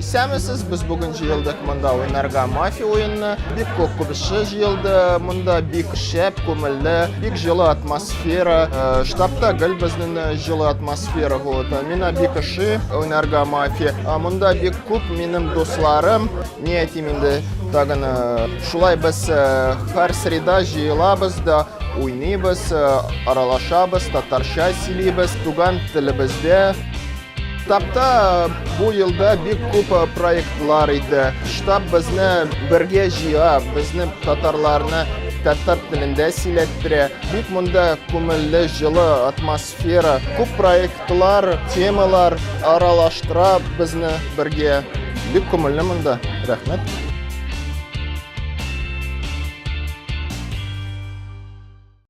Сәмесіз біз бүгін жиылдық мұнда ойнарға мафия ойыны. Бик көккүбіші жиылды, мұнда бик шәп, көмілі, бик жылы атмосфера. Штабта гіл біздің жылы атмосфера болды. Мені бик іші ойнарға мафия. Мұнда бик көп менің достарым. Не айтайым енді тағын шулай біз әр среда жиылабыз да ойнайбыз, аралашабыз, татарша сөйлейбіз, туған тілімізде. Штабта бұл елда бик көп проектлар иде. Штаб бізні бірге жия, бізні татарларны татар тілінде сөйлеттіре. Бик мұнда көңілді, жылы атмосфера, көп проектлар, темалар аралаштыра бізні бірге. Бик көңілді мұнда. Рахмет.